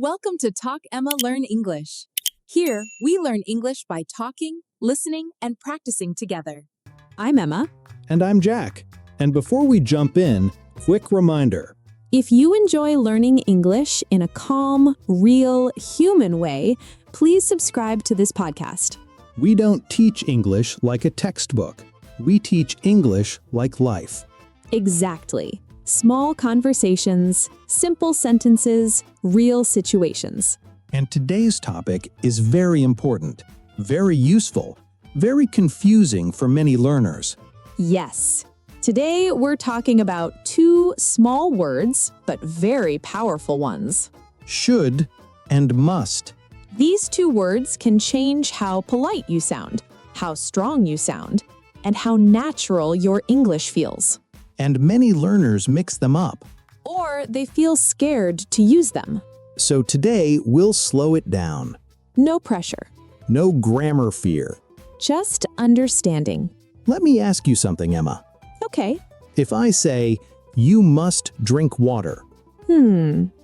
Welcome to Talk Emma Learn English. Here, we learn English by talking, listening, and practicing together. I'm Emma. And I'm Jack. And before we jump in, quick reminder. If you enjoy learning English in a calm, real, human way, please subscribe to this podcast. We don't teach English like a textbook. We teach English like life. Exactly. Small conversations, simple sentences, real situations. And today's topic is very important, very useful, very confusing for many learners. Yes. Today, we're talking about two small words, but very powerful ones. Should and must. These two words can change how polite you sound, how strong you sound, and how natural your English feels. And many learners mix them up. Or they feel scared to use them. So today, we'll slow it down. No pressure, No grammar fear. just understanding. Let me ask you something, Emma. Okay. If I say, you must drink water.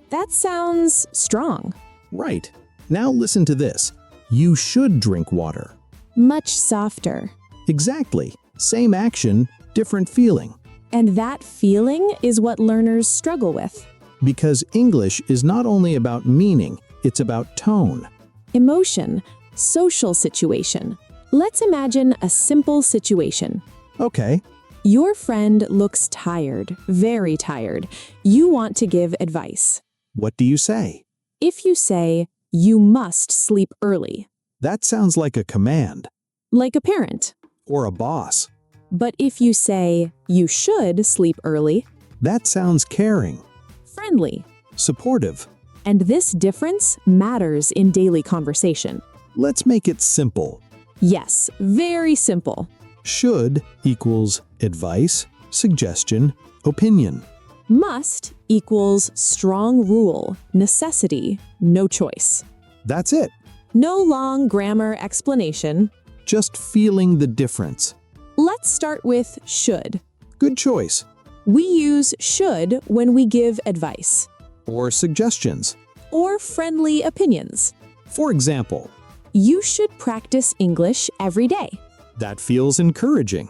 That sounds strong. Right. Now listen to this. You should drink water. Much softer. Exactly. Same action, different feeling. And that feeling is what learners struggle with. Because English is not only about meaning, it's about tone. Emotion, social situation. Let's imagine a simple situation. Okay, Your friend looks tired, very tired. You want to give advice. what do you say? If you say, you must sleep early, That sounds like a command. like a parent. Or a boss. But if you say, you should sleep early, That sounds caring. friendly. Supportive. And this difference matters in daily conversation. Let's make it simple. Yes, very simple. Should equals advice, suggestion, opinion. Must equals strong rule, necessity, no choice. That's it. No long grammar explanation. Just feeling the difference. Let's start with should. Good choice. We use should when we give advice Or suggestions. or friendly opinions. For example, You should practice English every day, that feels encouraging.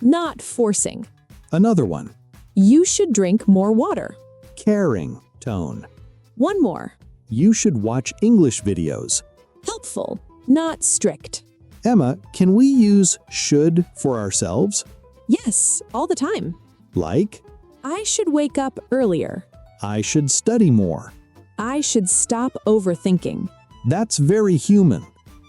not forcing. Another one. You should drink more water. Caring tone. One more. You should watch English videos. Helpful, not strict. Emma, can we use should for ourselves? Yes, all the time. Like, I should wake up earlier. I should study more. I should stop overthinking. That's very human.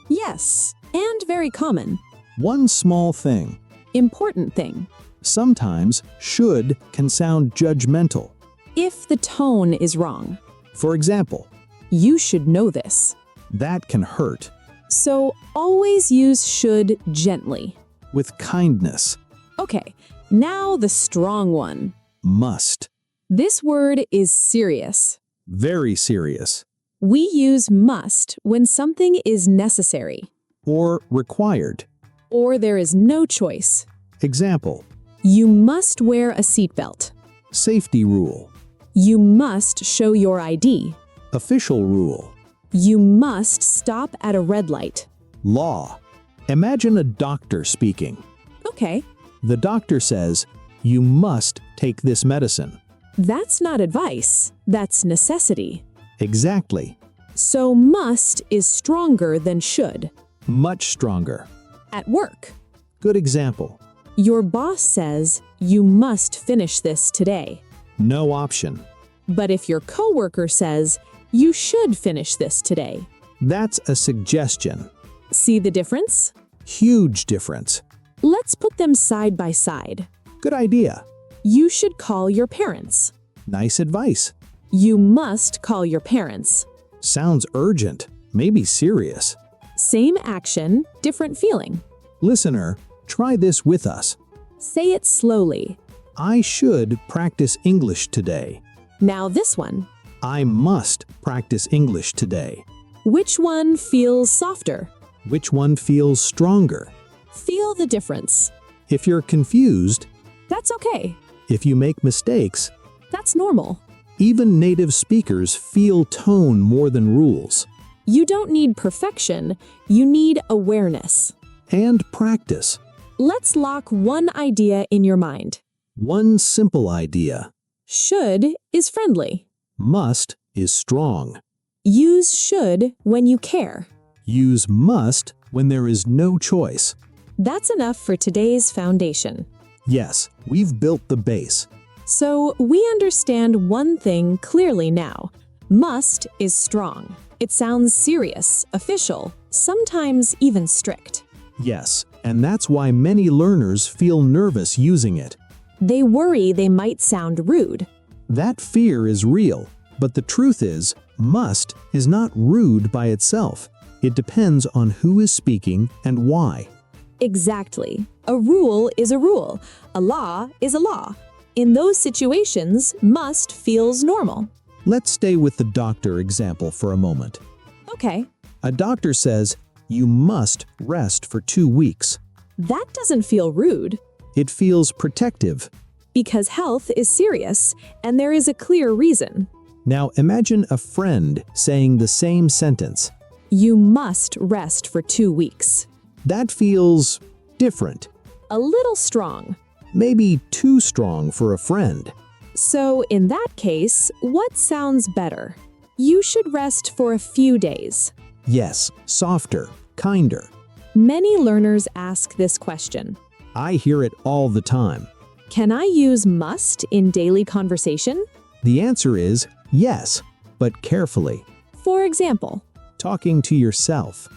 Yes, and very common. One small thing. Important thing. Sometimes should can sound judgmental. If the tone is wrong, For example, you should know this. that can hurt. So always use should gently. With kindness. Okay, now the strong one. Must. This word is serious. Very serious. We use must when something is necessary Or required. or there is no choice. Example, You must wear a seatbelt. safety rule. You must show your ID. Official rule. You must stop at a red light. Law. Imagine a doctor speaking. Okay, The doctor says, you must take this medicine. that's not advice. That's necessity. Exactly. So must is stronger than should. Much stronger. At work, Good example. your boss says you must finish this today. No option. But if your coworker says you should finish this today, That's a suggestion. see the difference? Huge difference. Let's put them side by side. Good idea. You should call your parents. Nice advice. You must call your parents. Sounds urgent. Maybe serious. Same action, different feeling. Listener, try this with us. Say it slowly. I should practice English today. Now this one. I must practice English today. Which one feels softer? Which one feels stronger? Feel the difference. If you're confused, That's okay. if you make mistakes, That's normal. Even native speakers feel tone more than rules. You don't need perfection, you need awareness. And practice. Let's lock one idea in your mind. One simple idea. Should is friendly. Must is strong. Use should when you care. Use must when there is no choice. That's enough for today's foundation. Yes, we've built the base. So we understand one thing clearly now. Must is strong. It sounds serious, official, sometimes even strict. Yes, and that's why many learners feel nervous using it. They worry they might sound rude. That fear is real, but the truth is, must is not rude by itself. It depends on who is speaking and why. Exactly. A rule is a rule. A law is a law. In those situations, must feels normal. Let's stay with the doctor example for a moment. Okay, A doctor says, you must rest for 2 weeks. that doesn't feel rude It feels protective. because health is serious and there is a clear reason. Now imagine a friend saying the same sentence. You must rest for 2 weeks. That feels different. A little strong. Maybe too strong for a friend. So in that case, what sounds better? You should rest for a few days. Yes, softer, kinder. Many learners ask this question. I hear it all the time. Can I use must in daily conversation? The answer is yes, but carefully. For example, Talking to yourself.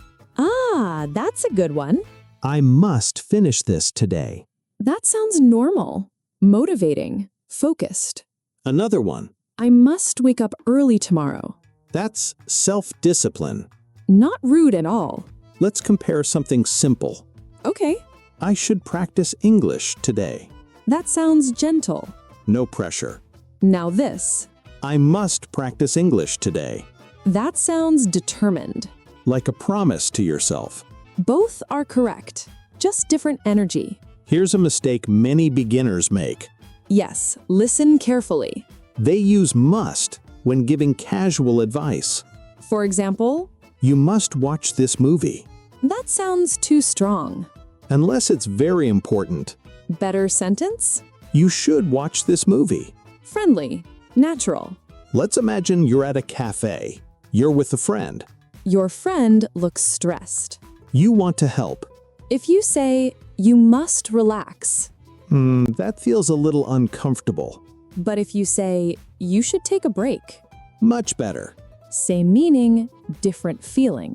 that's a good one. I must finish this today. That sounds normal, motivating, focused. Another one. I must wake up early tomorrow. That's self-discipline. Not rude at all. Let's compare something simple. Okay, I should practice English today. that sounds gentle. No pressure. Now this. I must practice English today. That sounds determined. Like a promise to yourself. Both are correct, just different energy. Here's a mistake many beginners make. Yes, listen carefully. They use must when giving casual advice. For example, You must watch this movie. that sounds too strong. Unless it's very important. Better sentence? You should watch this movie. Friendly, natural. Let's imagine you're at a cafe. You're with a friend. Your friend looks stressed. You want to help. If you say, you must relax, That feels a little uncomfortable. but if you say, you should take a break, Much better. same meaning, different feeling.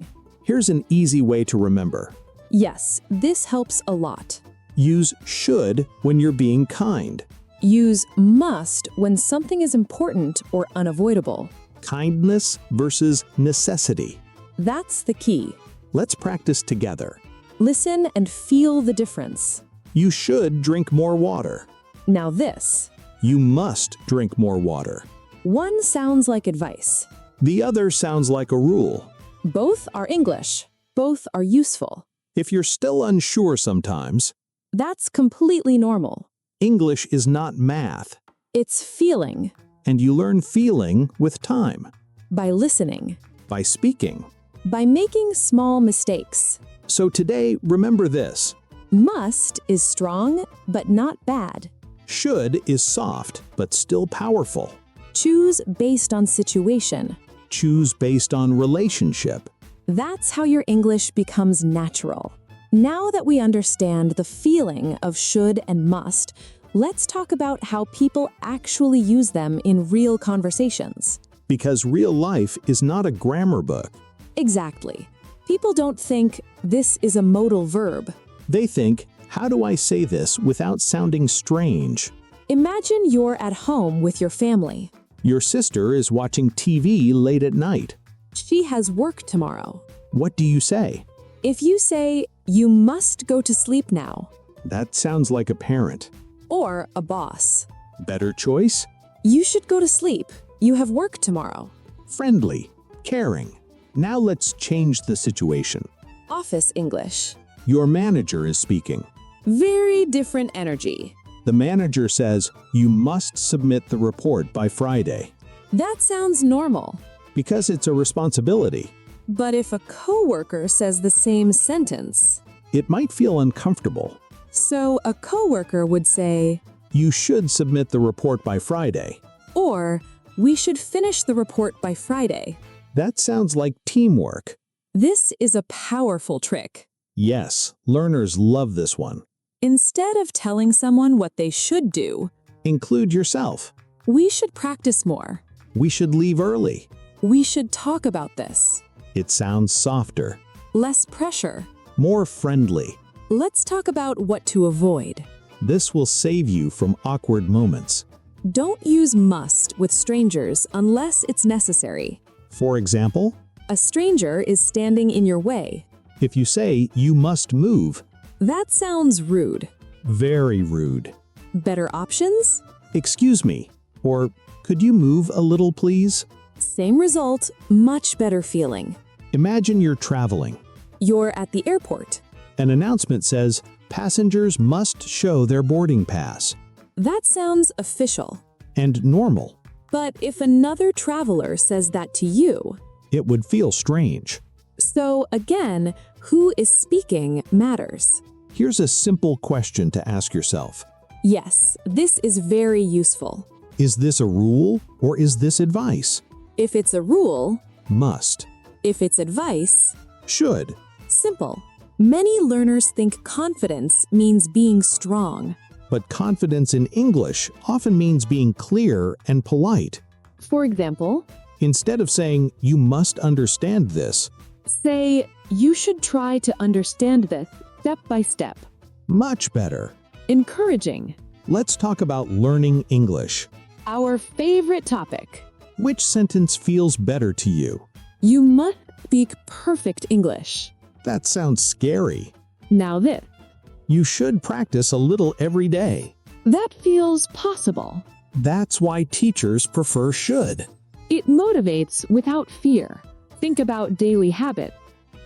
Here's an easy way to remember. Yes, this helps a lot. Use should when you're being kind. Use must when something is important or unavoidable. Kindness versus necessity. That's the key. Let's practice together. Listen and feel the difference. You should drink more water. Now this. You must drink more water. One sounds like advice. The other sounds like a rule. Both are English. Both are useful. If you're still unsure sometimes, That's completely normal. English is not math, It's feeling. and you learn feeling with time, By listening. by speaking. By making small mistakes. So today, remember this. Must is strong, but not bad. Should is soft, but still powerful. Choose based on situation. Choose based on relationship. That's how your English becomes natural. Now that we understand the feeling of should and must, let's talk about how people actually use them in real conversations. Because real life is not a grammar book. Exactly. People don't think, this is a modal verb. They think, how do I say this without sounding strange? Imagine you're at home with your family. Your sister is watching TV late at night. She has work tomorrow. What do you say? If you say, you must go to sleep now, That sounds like a parent. or a boss, Better choice? you should go to sleep. You have work tomorrow. Friendly, caring. Now let's change the situation. Office English. Your manager is speaking. Very different energy. The manager says, you must submit the report by Friday. That sounds normal. because it's a responsibility. But if a coworker says the same sentence, It might feel uncomfortable. so a coworker would say, You should submit the report by Friday. or we should finish the report by Friday. That sounds like teamwork. This is a powerful trick. Yes, learners love this one. Instead of telling someone what they should do, Include yourself. we should practice more. We should leave early. We should talk about this. It sounds softer, Less pressure. more friendly. Let's talk about what to avoid. This will save you from awkward moments. Don't use must with strangers unless it's necessary. For example, A stranger is standing in your way. if you say you must move, That sounds rude. very rude. Better options? Excuse me, or could you move a little please? Same result, much better feeling. Imagine you're traveling. You're at the airport. An announcement says passengers must show their boarding pass. That sounds official. And normal. But if another traveler says that to you, It would feel strange. so again, who is speaking matters. Here's a simple question to ask yourself. Yes, this is very useful. Is this a rule or is this advice? If it's a rule, Must. if it's advice, Should. simple. Many learners think confidence means being strong. But confidence in English often means being clear and polite. For example, Instead of saying, you must understand this, say, you should try to understand this step by step. much better. Encouraging. Let's talk about learning English. Our favorite topic. Which sentence feels better to you? You must speak perfect English. That sounds scary. Now this. You should practice a little every day. That feels possible. That's why teachers prefer should. It motivates without fear. Think about daily habit.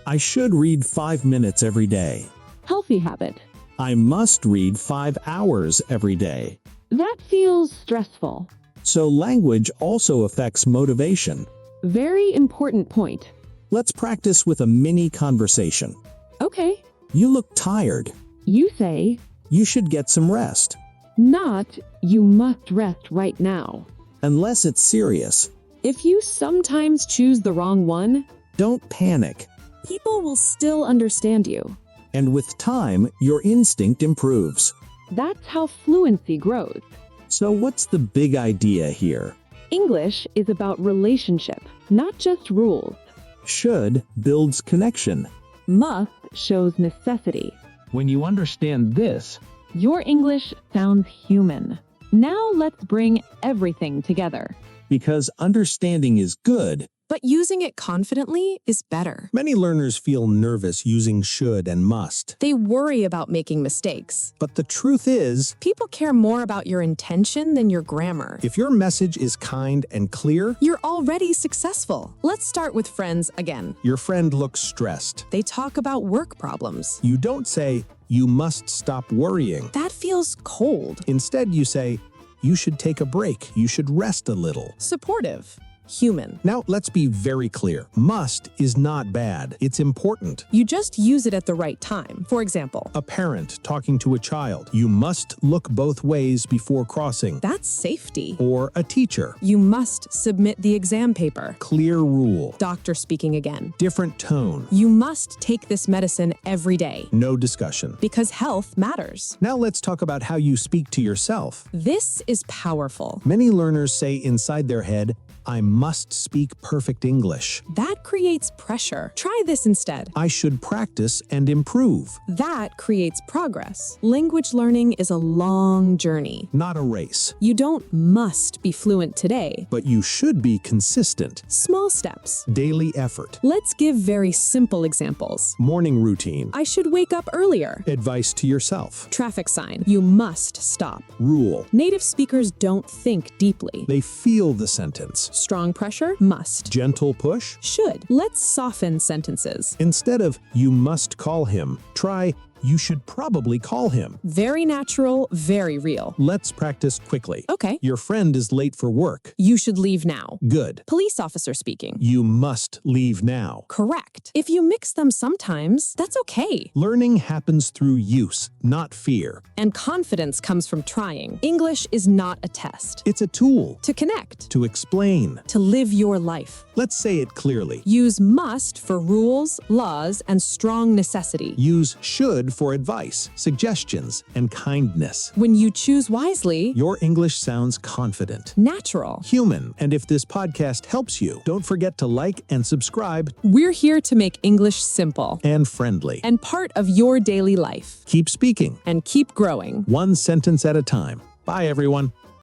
I should read 5 minutes every day. Healthy habit. I must read 5 hours every day. That feels stressful. So language also affects motivation. Very important point. Let's practice with a mini conversation. Okay. You look tired. You say, You should get some rest. not you must rest right now. Unless it's serious. If you sometimes choose the wrong one, Don't panic. people will still understand you. And with time, your instinct improves. That's how fluency grows. So what's the big idea here? English is about relationship, not just rules. Should builds connection. Must shows necessity. When you understand this, Your English sounds human. Now let's bring everything together. because understanding is good, But using it confidently is better. many learners feel nervous using should and must. They worry about making mistakes. But the truth is, People care more about your intention than your grammar. if your message is kind and clear, You're already successful. Let's start with friends again. your friend looks stressed. They talk about work problems. You don't say, you must stop worrying. That feels cold. Instead, you say, you should take a break. You should rest a little. Supportive. Human. Now, let's be very clear. Must is not bad. It's important. You just use it at the right time. For example, A parent talking to a child. You must look both ways before crossing. that's safety. Or a teacher. You must submit the exam paper. Clear rule. Doctor speaking again. Different tone. You must take this medicine every day No discussion. because health matters. Now let's talk about how you speak to yourself. This is powerful. Many learners say inside their head, I must speak perfect English. That creates pressure. Try this instead. I should practice and improve. That creates progress. Language learning is a long journey. Not a race. You don't must be fluent today. But you should be consistent. Small steps. Daily effort. Let's give very simple examples. Morning routine. I should wake up earlier. Advice to yourself. Traffic sign. You must stop. Rule. Native speakers don't think deeply. They feel the sentence. Strong pressure, must. Gentle push. Should. Let's soften sentences. Instead of, you must call him, try, You should probably call him. Very natural, very real. Let's practice quickly. Okay. Your friend is late for work. You should leave now. Good. Police officer speaking. You must leave now. Correct. If you mix them sometimes, that's okay. Learning happens through use, not fear. And confidence comes from trying. English is not a test. It's a tool To connect, to explain. to live your life. Let's say it clearly. Use must for rules, laws, and strong necessity. Use should for advice, suggestions, and kindness. When you choose wisely, Your English sounds confident, natural. human, and if this podcast helps you, don't forget to like and subscribe We're here to make English simple and friendly. and part of your daily life. Keep speaking, And keep growing. one sentence at a time. Bye, everyone.